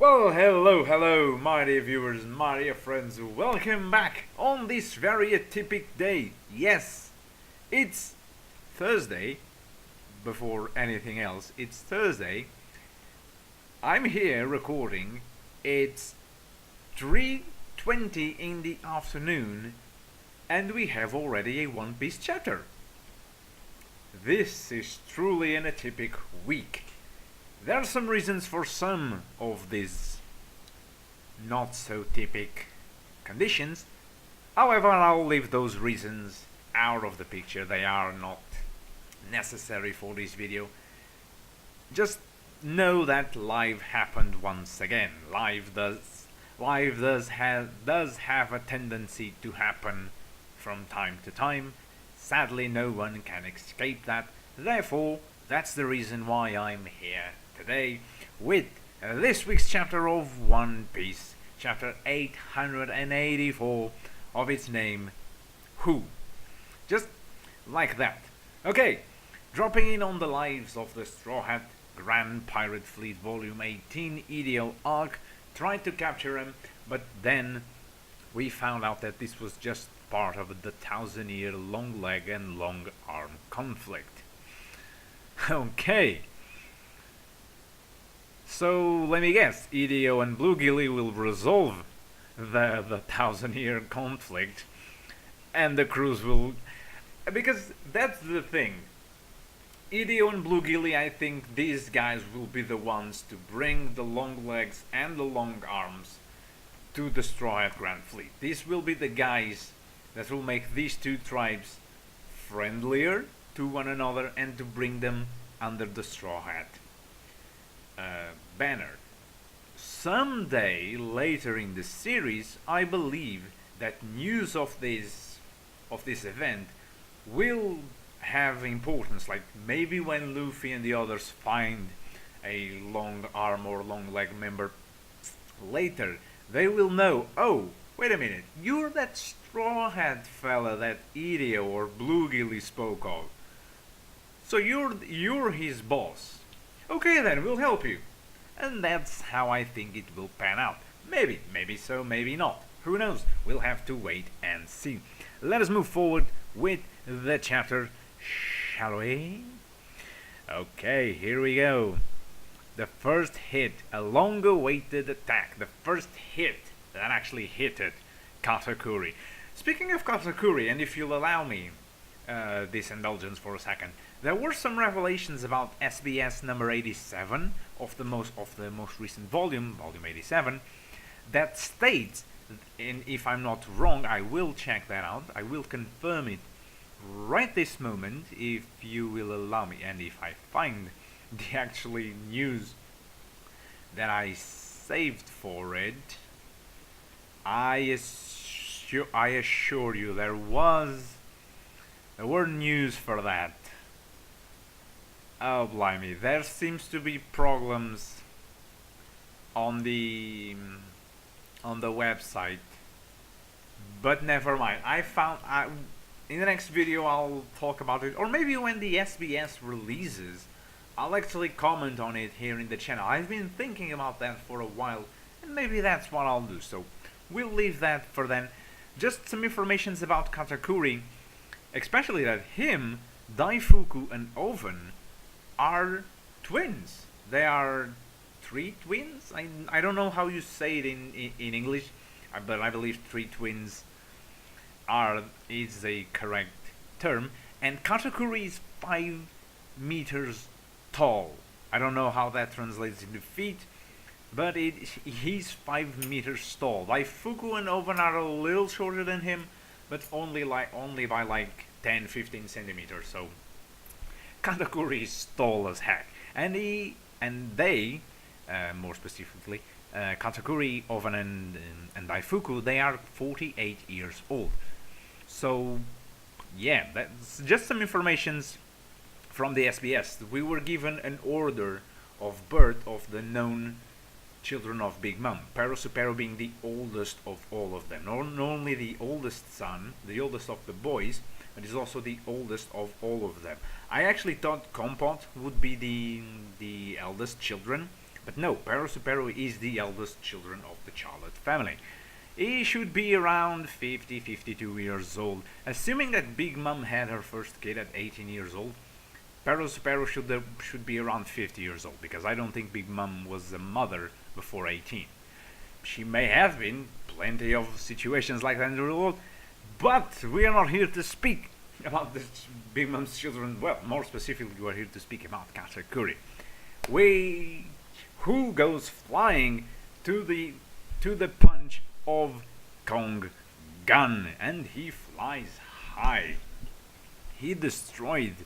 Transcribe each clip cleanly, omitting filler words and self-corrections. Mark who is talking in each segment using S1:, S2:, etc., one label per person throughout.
S1: Well, hello, my dear viewers, my dear friends. Welcome back on this very atypical day. Yes, it's Thursday. Before anything else, it's Thursday. I'm here recording. It's 3:20 in the afternoon, and we have already a One Piece chapter. This is truly an atypical week. There are some reasons for some of these not so typical conditions. However, I'll leave those reasons out of the picture. They are not necessary for this video. Just know that life happened once again. Life does have a tendency to happen from time to time. Sadly, no one can escape that. Therefore, that's the reason why I'm here today with this week's chapter of One Piece, chapter 884 of its name, Who. Just like that. Okay, dropping in on the lives of the Straw Hat Grand Pirate Fleet Volume 18 EDO arc, tried to capture him, but then we found out that this was just part of the 1,000-year long leg and long arm conflict. Okay. So let me guess, EDO and Blue Gilly will resolve the 1,000-year conflict, and the crews will, because that's the thing. EDO and Blue Gilly, I think these guys will be the ones to bring the long legs and the long arms to the Straw Hat Grand Fleet. These will be the guys that will make these two tribes friendlier to one another and to bring them under the Straw Hat banner. Someday later in the series, I believe that news of this event will have importance. Like maybe when Luffy and the others find a long arm or long leg member later, they will know. Oh, wait a minute! You're that Straw Hat fella that EDO or Blue Gilly spoke of. So you're his boss. Okay then, we'll help you. And that's how I think it will pan out. Maybe so, maybe not. Who knows? We'll have to wait and see. Let us move forward with the chapter, shall we? Okay, here we go. The first hit, a long-awaited attack. The first hit that actually hit it, Katakuri. Speaking of Katakuri, and if you'll allow me this indulgence for a second, there were some revelations about SBS number 87 of the most recent volume 87, that states, and if I'm not wrong, I will check that out. I will confirm it right this moment, if you will allow me, and if I find the actually news that I saved for it. I assure you there were news for that. Oh blimey, there seems to be problems on the website, but never mind. In the next video I'll talk about it, or maybe when the SBS releases, I'll actually comment on it here in the channel. I've been thinking about that for a while, and maybe that's what I'll do, so we'll leave that for then. Just some informations about Katakuri, especially that him, Daifuku, and Oven are twins. They are three twins? I don't know how you say it in English, but I believe three twins is a correct term. And Katakuri is 5 meters tall. I don't know how that translates into feet, but he's 5 meters tall. Daifuku and Oven are a little shorter than him, but only by like 10-15 centimeters. So Katakuri is tall as heck, and they, more specifically, Katakuri, Oven, and Daifuku, they are 48 years old. So, yeah, that's just some informations from the SBS. We were given an order of birth of the known children of Big Mom, Pero Supero being the oldest of all of them. Not only the oldest son, the oldest of the boys, but is also the oldest of all of them. I actually thought Compot would be the eldest children, But no, Peru is the eldest children of the Charlotte family. He should be around 50, 52 years old. Assuming that Big Mom had her first kid at 18 years old, Peru should be around 50 years old, because I don't think Big Mom was a mother before 18. She may have been, plenty of situations like that in the real world, but we are not here to speak about the Big Mom's children. Well, more specifically, we are here to speak about Katakuri. Who goes flying to the punch of Kong Gun, and he flies high. He destroyed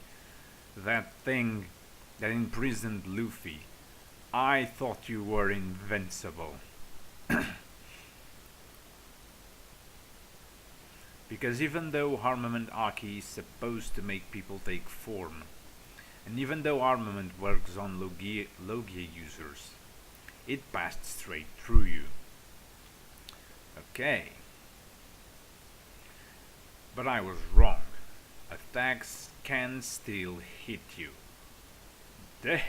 S1: that thing that imprisoned Luffy. I thought you were invincible. Because even though armament Aki is supposed to make people take form, and even though armament works on Logia users, it passed straight through you. Okay. But I was wrong. Attacks can still hit you. Damn.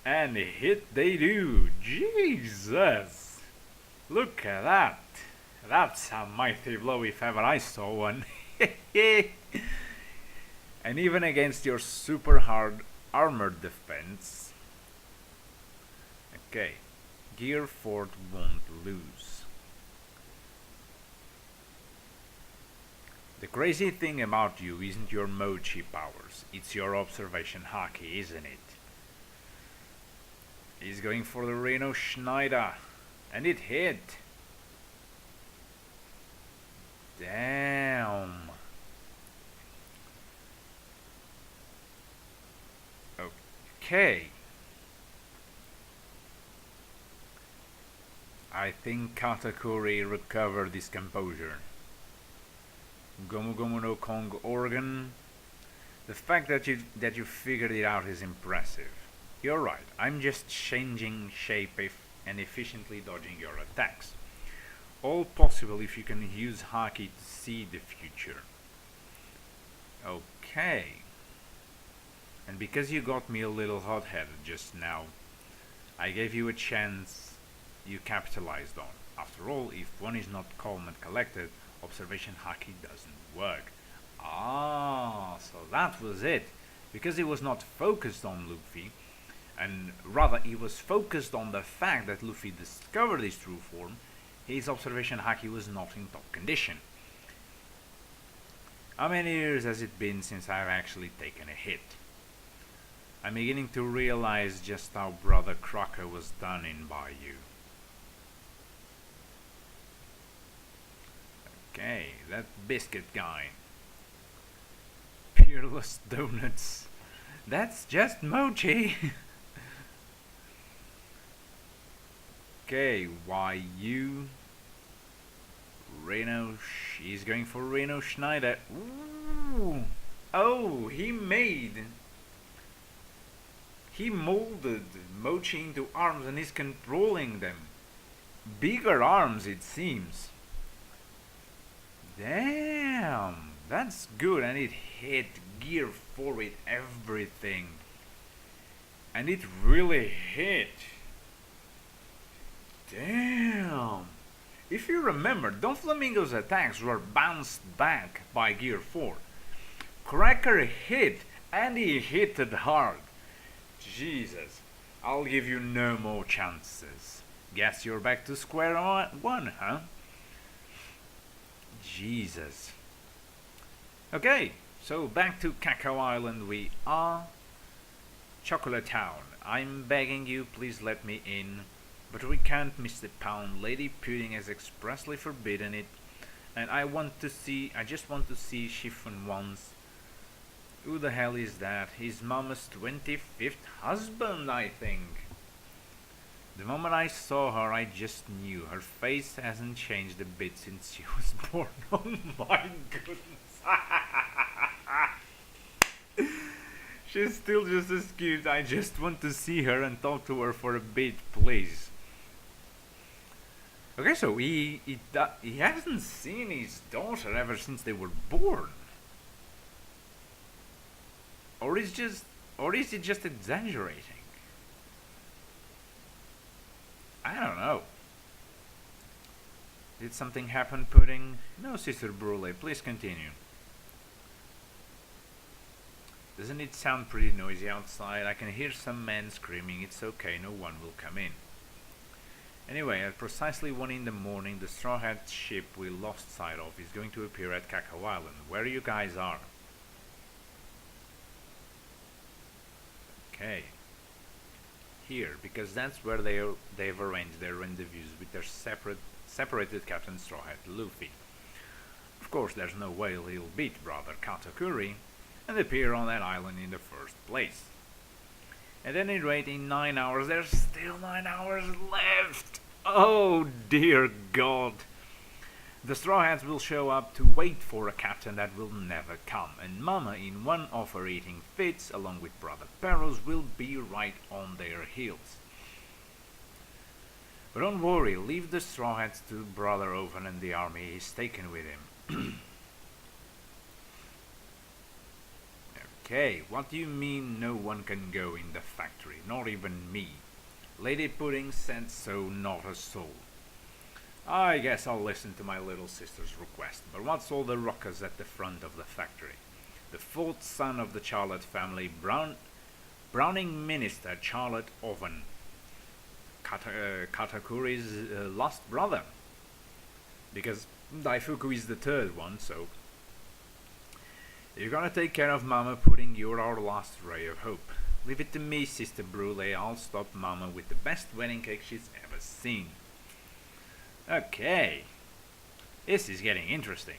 S1: And hit they do. Jesus. Look at that. That's a mighty blow if ever I saw one. And even against your super hard armored defense. Okay. Gear Fort won't lose. The crazy thing about you isn't your mochi powers, it's your observation haki, isn't it? He's going for the Reno Schneider, and it hit. Damn. Okay. I think Katakuri recovered his composure. Gomu Gomu no Kong organ. The fact that you figured it out is impressive. You're right, I'm just changing shape and efficiently dodging your attacks. All possible if you can use haki to see the future. Okay. And because you got me a little hot-headed just now, I gave you a chance you capitalized on. After all, if one is not calm and collected, observation haki doesn't work. Ah, so that was it. Because he was not focused on Luffy, and rather he was focused on the fact that Luffy discovered his true form, his observation haki was not in top condition. How many years has it been since I've actually taken a hit? I'm beginning to realize just how Brother Crocker was done in by you. Okay, that biscuit guy. Peerless donuts. That's just mochi. Okay, why you? Reno, he's going for Reno Schneider. Ooh. Oh, he molded mochi into arms and is controlling them. Bigger arms, it seems. Damn, that's good, and it hit Gear 4 with everything. And it really hit. Damn. If you remember, Doflamingo's attacks were bounced back by Gear 4. Cracker hit, and he hit it hard. Jesus, I'll give you no more chances. Guess you're back to square one, huh? Jesus. Okay, so back to Cacao Island we are. Chocolate Town. I'm begging you, please let me in. But we can't miss the pound. Lady Pudding has expressly forbidden it. And I just want to see Chiffon once. Who the hell is that? His mama's 25th husband, I think. The moment I saw her, I just knew. Her face hasn't changed a bit since she was born. Oh my goodness. She's still just as cute. I just want to see her and talk to her for a bit, please. Okay, so he hasn't seen his daughter ever since they were born. Or he's just Or is he just exaggerating? I don't know. Did something happen, Pudding? No, Sister Brule, please continue. Doesn't it sound pretty noisy outside? I can hear some men screaming. It's okay, no one will come in. Anyway, at precisely 1 in the morning, the Straw Hat ship we lost sight of is going to appear at Cacao Island, where you guys are. Okay. Here, because that's where they've arranged their rendezvous with their separated Captain Straw Hat, Luffy. Of course, there's no way he'll beat brother Katakuri and appear on that island in the first place. At any rate, in 9 hours, there's still 9 hours left! Oh dear God! The Straw Hats will show up to wait for a captain that will never come, and Mama, in one of her eating fits, along with Brother Perros, will be right on their heels. But don't worry, leave the Straw Hats to Brother Oven and the army he's taken with him. Okay, what do you mean no one can go in the factory? Not even me. Lady Pudding said so, not a soul. I guess I'll listen to my little sister's request, but what's all the ruckus at the front of the factory? The fourth son of the Charlotte family, Browning Minister Charlotte Oven, Katakuri's lost brother. Because Daifuku is the third one, so... You're gonna take care of Mama, Pudding. You're our last ray of hope. Leave it to me, Sister Brule. I'll stop Mama with the best wedding cake she's ever seen. Okay. This is getting interesting.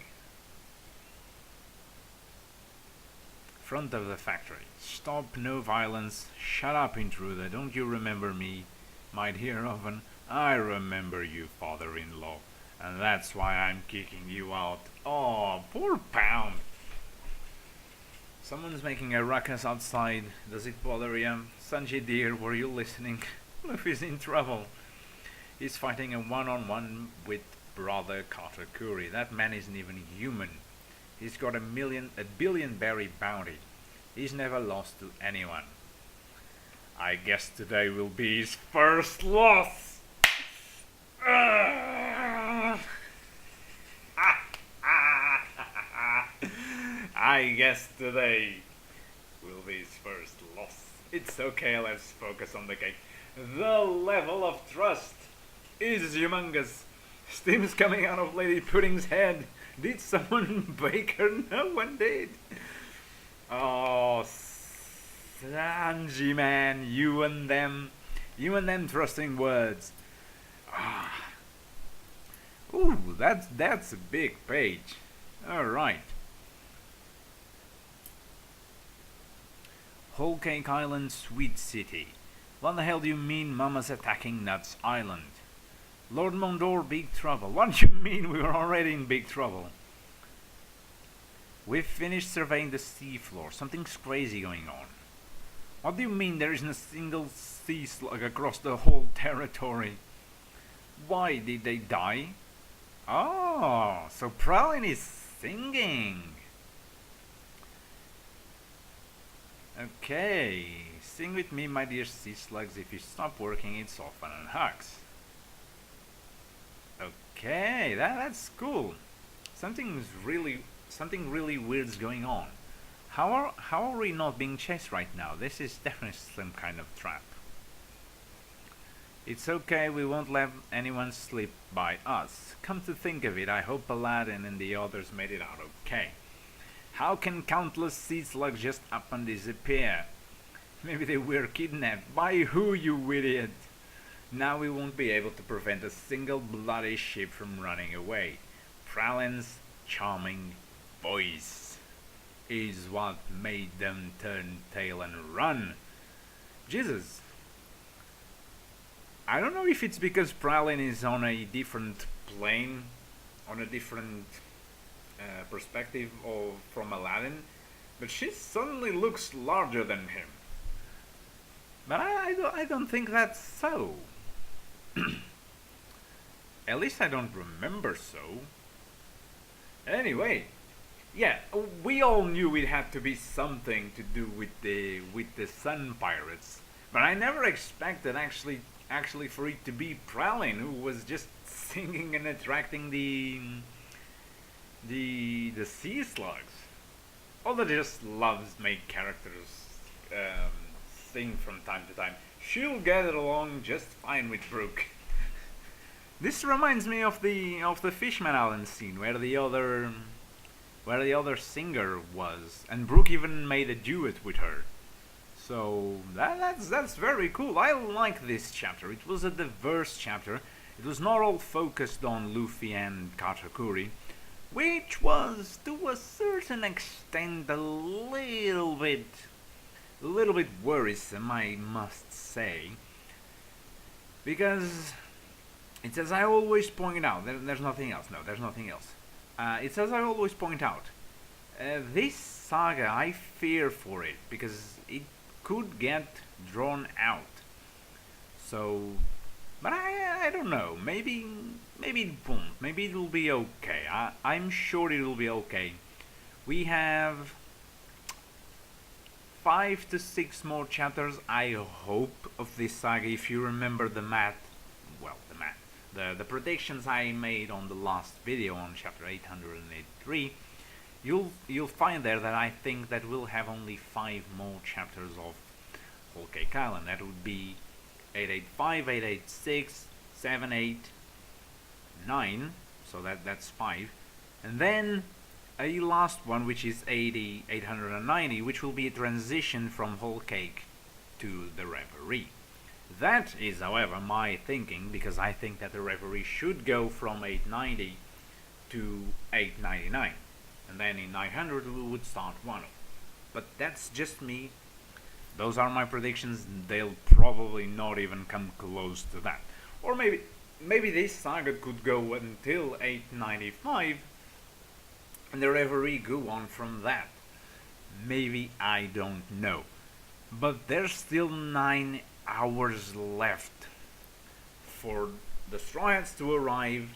S1: Front of the factory. Stop, no violence. Shut up, intruder. Don't you remember me? My dear Oven, I remember you, father-in-law. And that's why I'm kicking you out. Oh, poor Pound. Someone's making a ruckus outside. Does it bother you? Sanji dear, were you listening? Luffy's in trouble. He's fighting a one-on-one with brother Katakuri. That man isn't even human. He's got a billion berry bounty. He's never lost to anyone. I guess today will be his first loss. I guess today will be his first loss. It's okay, let's focus on the cake. The level of trust is humongous. Steam's coming out of Lady Pudding's head. Did someone bake her? No one did. Oh, Sanji, man, you and them trusting words. Ah. Ooh, that's a big page. All right. Whole Cake Island, Sweet City. What the hell do you mean Mama's attacking Nuts Island? Lord Mondor, big trouble. What do you mean we were already in big trouble? We've finished surveying the seafloor. Something's crazy going on. What do you mean there isn't a single sea slug across the whole territory? Why, did they die? Oh, so Prowling is singing. Okay, sing with me, my dear sea slugs. If you stop working, it's all fun and hugs. Okay, that's cool. Something really weird's going on. How are we not being chased right now? This is definitely some kind of trap. It's okay, we won't let anyone slip by us. Come to think of it, I hope Aladdin and the others made it out okay. How can countless sea slugs just up and disappear? Maybe they were kidnapped. By who, you idiot? Now we won't be able to prevent a single bloody ship from running away. Pralin's charming voice is what made them turn tail and run. Jesus. I don't know if it's because Pralin is on a different plane, on a different perspective from Aladdin, but she suddenly looks larger than him. But I don't think that's so. At least I don't remember so. Anyway, Yeah, we all knew it had to be something to do with the Sun Pirates, but I never expected actually for it to be Pralin who was just singing and attracting the sea slugs. Although just loves make characters um, sing from time to time. She'll get along just fine with Brooke. This reminds me of the Fishman Island scene where the other singer was, and Brooke even made a duet with her. So that's very cool. I like this chapter. It was a diverse chapter. It was not all focused on Luffy and Katakuri, which was to a certain extent a little bit worrisome, I must say, because it's as I always point out. There's nothing else. No, there's nothing else. It's as I always point out. This saga, I fear for it because it could get drawn out. So, but I don't know. Maybe it won't. Maybe it will be okay. I'm sure it will be okay. We have 5 to 6 more chapters, I hope, of this saga. If you remember the math, well, the predictions I made on the last video on chapter 883, you'll find there that I think that we'll have only 5 more chapters of Whole Cake Island. That would be 885, 886, 7, 8, 9, so that's 5, and then a last one which is 890, which will be a transition from Whole Cake to the Reverie. That is, however, my thinking, because I think that the Reverie should go from 890 to 899, and then in 900 we would start Wano. But that's just me. Those are my predictions. They'll probably not even come close to that. Or maybe this saga could go until 895, and the Reverie go on from that. Maybe, I don't know. But there's still 9 hours left for the Straw Hats to arrive.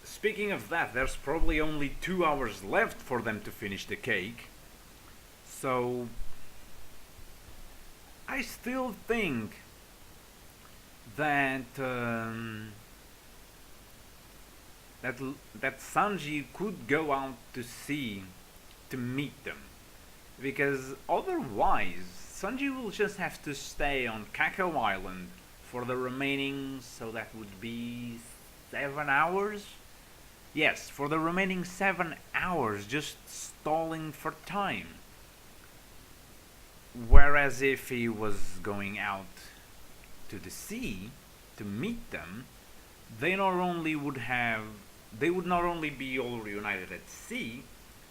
S1: Speaking of that, there's probably only 2 hours left for them to finish the cake. So I still think that that Sanji could go out to sea to meet them, because otherwise Sanji will just have to stay on Cacao Island for the remaining, so that would be 7 hours? Yes, for the remaining 7 hours, just stalling for time. Whereas if he was going out to the sea to meet them, they would not only be all reunited at sea,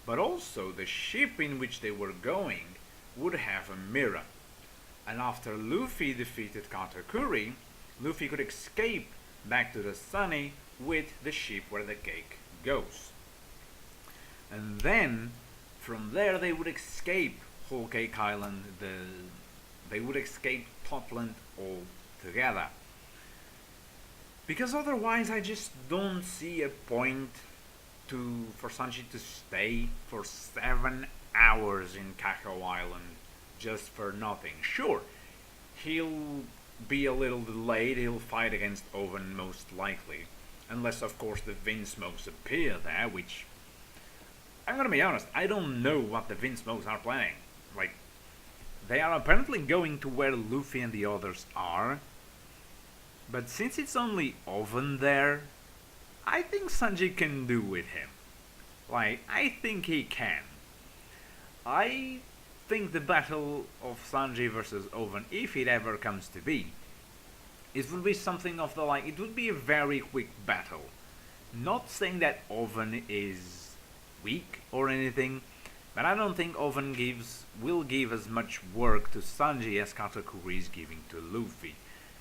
S1: but also the ship in which they were going would have a mirror. And after Luffy defeated Katakuri, Luffy could escape back to the Sunny with the ship where the cake goes. And then, from there they would escape Whole Cake Island, they would escape Topland altogether. Because otherwise I just don't see a point for Sanji to stay for 7 hours in Cacao Island just for nothing. Sure, he'll be a little delayed, he'll fight against Oven most likely. Unless of course the Vinsmokes appear there, which, I'm gonna be honest, I don't know what the Vinsmokes are planning. Like, they are apparently going to where Luffy and the others are, but since it's only Oven there, I think Sanji can do with him. Like, I think he can. I think the battle of Sanji versus Oven, if it ever comes to be, it would be something of the like, it would be a very quick battle. Not saying that Oven is weak or anything, but I don't think Oven will give as much work to Sanji as Katakuri is giving to Luffy.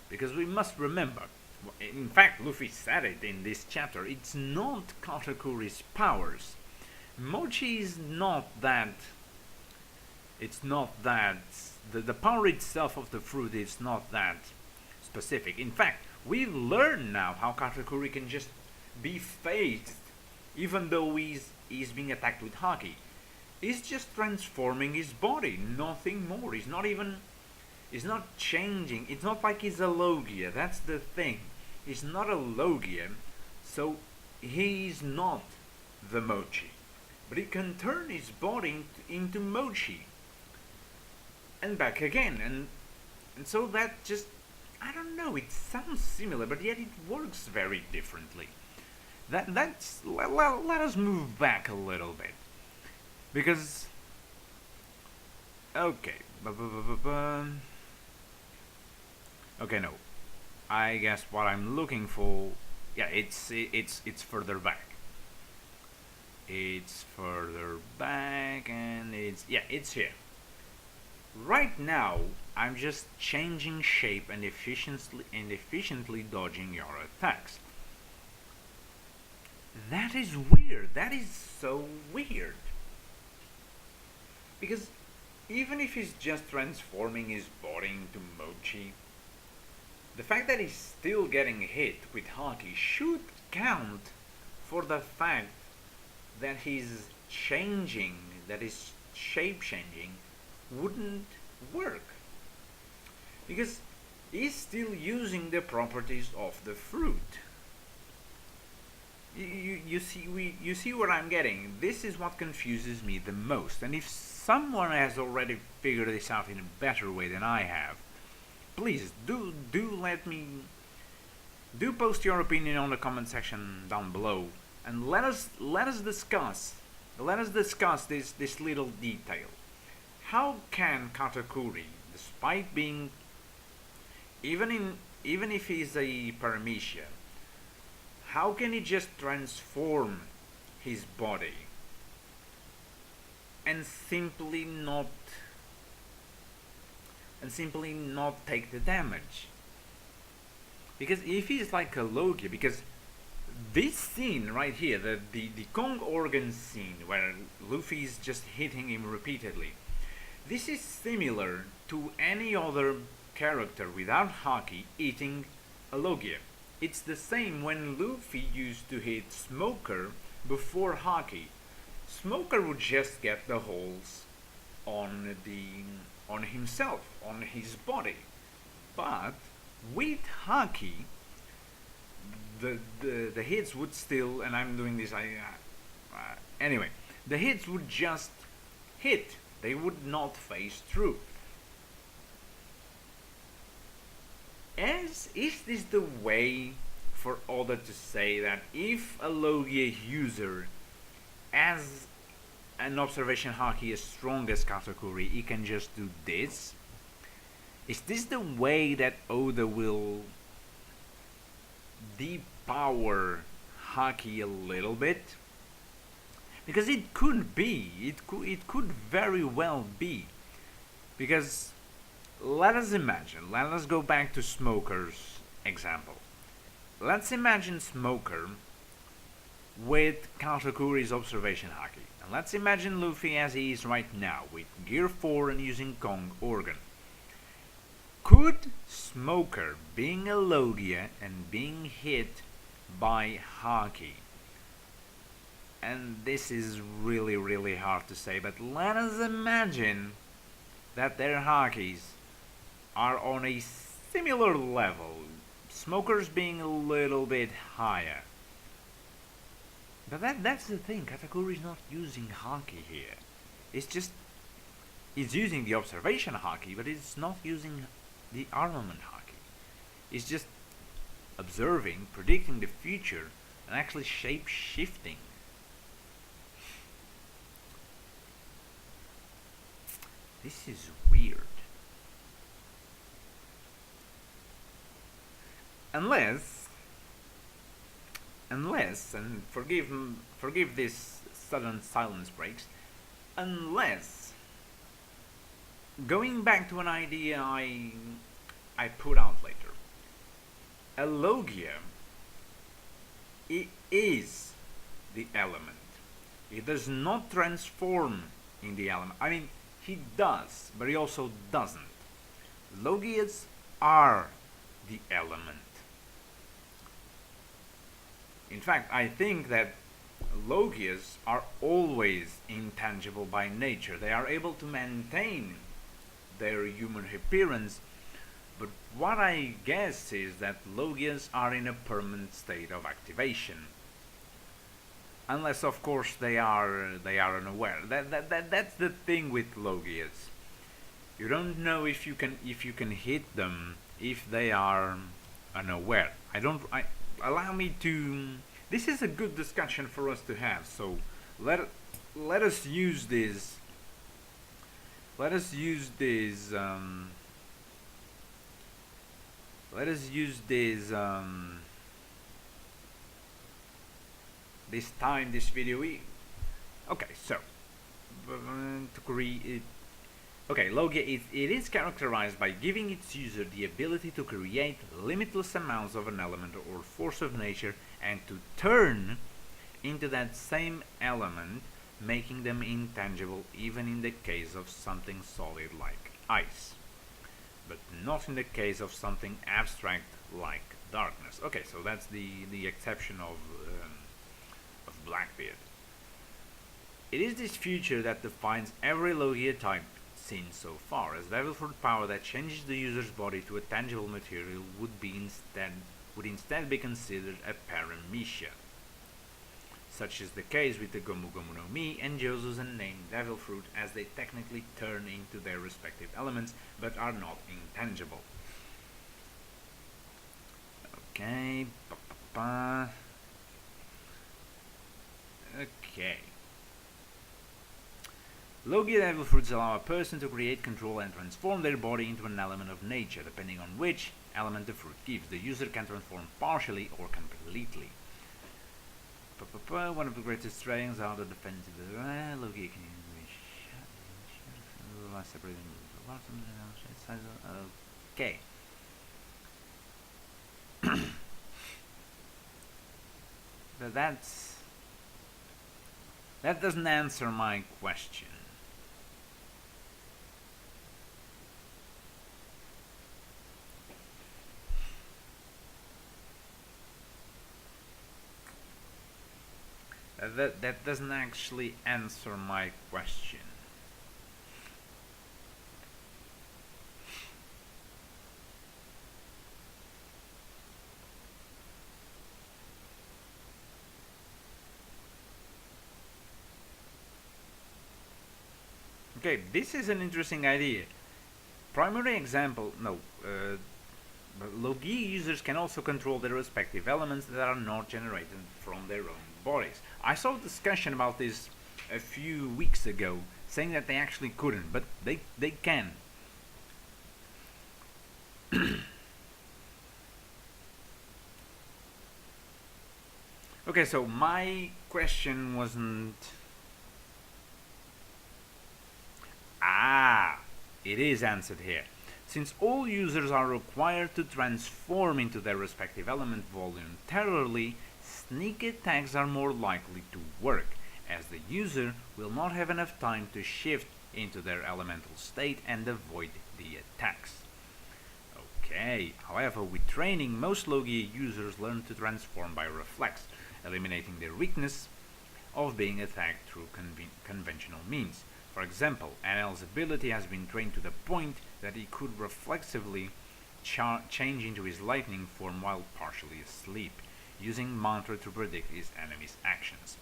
S1: Because we must remember, in fact Luffy said it in this chapter, it's not Katakuri's powers. Mochi is not that, the power itself of the fruit is not that specific. In fact, we learn now how Katakuri can just be phased even though he's being attacked with haki. He's just transforming his body, nothing more. He's not changing. It's not like he's a Logia. That's the thing. He's not a Logia, so he's not the Mochi. But he can turn his body into Mochi. And back again. And so that just, I don't know, it sounds similar, but yet it works very differently. Let us move back a little bit. Because, okay. Okay, no. I guess what I'm looking for, yeah, it's further back. It's further back, and it's here. Right now, I'm just changing shape and efficiently dodging your attacks. That is weird. That is so weird. Because even if he's just transforming his body into Mochi, the fact that he's still getting hit with haki should count for the fact that he's changing, that his shape changing wouldn't work. Because he's still using the properties of the fruit. You see what I'm getting? This is what confuses me the most. And if someone has already figured this out in a better way than I have, please do post your opinion on the comment section down below, and let us discuss this little detail. How can Katakuri, despite being even if he's a Paramecia, how can he just transform his body and simply not take the damage? Because if he's like a Logia, because this scene right here, the Kong organ scene where Luffy's just hitting him repeatedly, this is similar to any other character without haki eating a Logia. It's the same when Luffy used to hit Smoker before haki. Smoker would just get the holes on himself, on his body. But with haki, the hits would still, and I'm doing this, anyway, the hits would just hit. They would not phase through. Is this the way for Oda to say that if a Logia user has an observation haki as strong as Katakuri, he can just do this? Is this the way that Oda will depower haki a little bit? Because it could be, it could very well be. Because let us go back to Smoker's example. Let's imagine Smoker with Katakuri's observation haki. And let's imagine Luffy as he is right now, with Gear 4 and using Kong organ. Could Smoker, being a Logia and being hit by haki, and this is really, really hard to say, but let us imagine that their hakis are on a similar level, Smoker's being a little bit higher. But that's the thing, Katakuri's not using haki here. He's using the observation haki, but it's not using the armament haki. He's just observing, predicting the future, and actually shape-shifting. This is weird. Unless, and forgive this sudden silence breaks, unless, going back to an idea I put out later, a Logia, it is the element. It does not transform in the element. I mean, he does, but he also doesn't. Logias are the element. In fact, I think that Logias are always intangible by nature. They are able to maintain their human appearance, but what I guess is that Logias are in a permanent state of activation. Unless, of course, they are unaware. That's the thing with Logias. You don't know if you can hit them if they are unaware. Allow me to. This is a good discussion for us to have. So let us use this. Let us use this. Let us use this. This time, this video. Okay, so Katakuri. Okay, Logia it is characterized by giving its user the ability to create limitless amounts of an element or force of nature and to turn into that same element, making them intangible even in the case of something solid like ice, but not in the case of something abstract like darkness. Okay, so that's the exception of Blackbeard. It is this feature that defines every Logia type seen so far, as devil fruit power that changes the user's body to a tangible material would instead be considered a paramecia. Such is the case with the Gomu Gomu no Mi and Josu's unnamed devil fruit, as they technically turn into their respective elements but are not intangible. Okay. Okay. Logia devil fruits allow a person to create, control, and transform their body into an element of nature, depending on which element the fruit gives. The user can transform partially or completely. One of the greatest strengths are the defensive. Logia can okay. That doesn't answer my question. That doesn't actually answer my question. Okay, this is an interesting idea. Primary example, no. Logia users can also control their respective elements that are not generated from their own bodies. I saw a discussion about this a few weeks ago, saying that they actually couldn't, but they can. Okay, so my question wasn't... it is answered here. Since all users are required to transform into their respective element voluntarily, sneak attacks are more likely to work, as the user will not have enough time to shift into their elemental state and avoid the attacks. Okay, however, with training, most Logia users learn to transform by reflex, eliminating their weakness of being attacked through conventional means. For example, Anel's ability has been trained to the point that he could reflexively change into his lightning form while partially asleep, using mantra to predict his enemy's actions.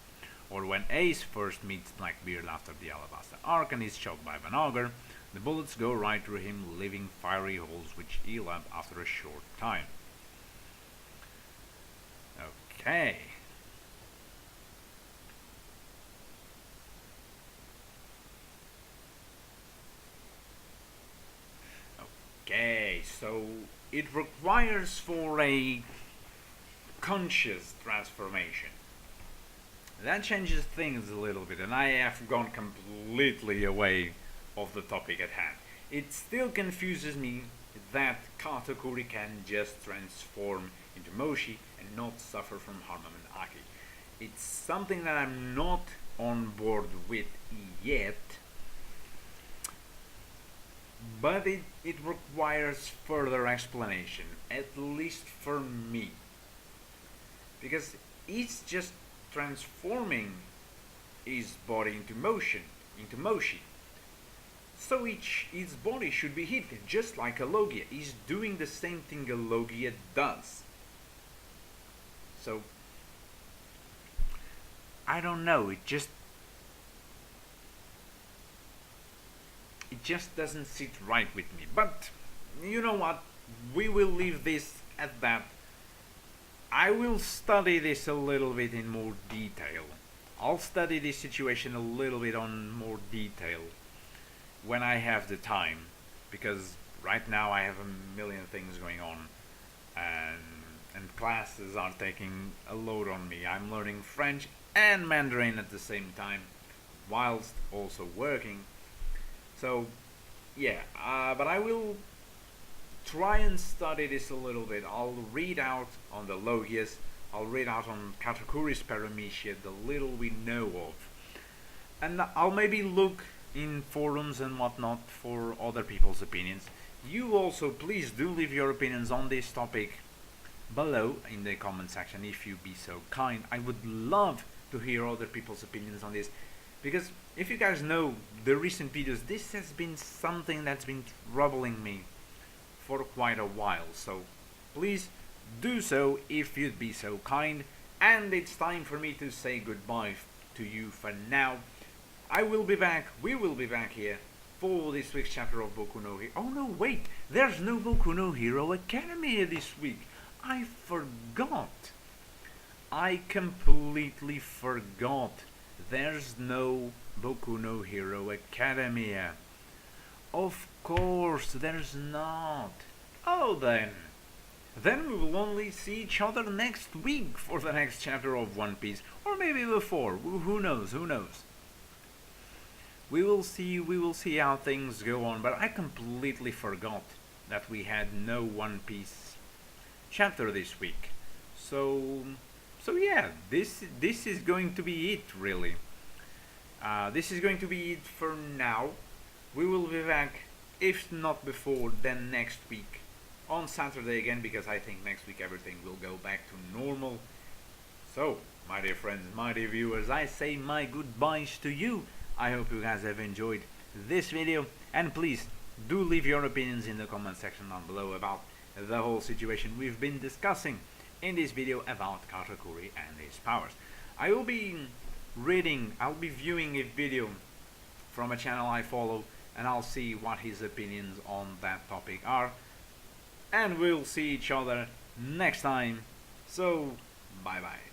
S1: Or when Ace first meets Blackbeard after the Alabasta arc and is shot by Van Augur, the bullets go right through him, leaving fiery holes which heal up after a short time. Okay. Okay, so it requires for a conscious transformation. That changes things a little bit, and I have gone completely away of the topic at hand. It still confuses me that Katakuri can just transform into Moshi and not suffer from Harmament Aki. It's something that I'm not on board with yet, but it requires further explanation, at least for me, because it's just transforming his body into motion, into moshi. So his body should be hit just like a Logia. He's doing the same thing a Logia does. So I don't know, it just doesn't sit right with me. But you know what? We will leave this at that. I will study this a little bit in more detail. I'll study this situation a little bit on more detail when I have the time, because right now I have a million things going on, and classes are taking a load on me. I'm learning French and Mandarin at the same time, whilst also working. So yeah, but I will try and study this a little bit. I'll read out on the Logias, I'll read out on Katakuri's Paramecia, the little we know of, and I'll maybe look in forums and whatnot for other people's opinions. You also please do leave your opinions on this topic below in the comment section if you be so kind. I would love to hear other people's opinions on this, because if you guys know the recent videos, this has been something that's been troubling me for quite a while, so please do so if you'd be so kind. And it's time for me to say goodbye to you for now. I will be back, we will be back here for this week's chapter of Boku no Hero. Oh no, wait, there's no Boku no Hero Academy this week. I forgot. I completely forgot. There's no Boku no Hero Academia. Of course, there's not. Oh then we will only see each other next week for the next chapter of One Piece, or maybe before. Who knows? Who knows? We will see how things go on. But I completely forgot that we had no One Piece chapter this week. So yeah, this is going to be it, really. This is going to be it for now. We will be back, if not before, then next week on Saturday again, because I think next week everything will go back to normal. So, my dear friends, my dear viewers, I say my goodbyes to you. I hope you guys have enjoyed this video, and please do leave your opinions in the comment section down below about the whole situation we've been discussing in this video about Katakuri and his powers. I will be viewing a video from a channel I follow, and I'll see what his opinions on that topic are, and we'll see each other next time. So bye bye.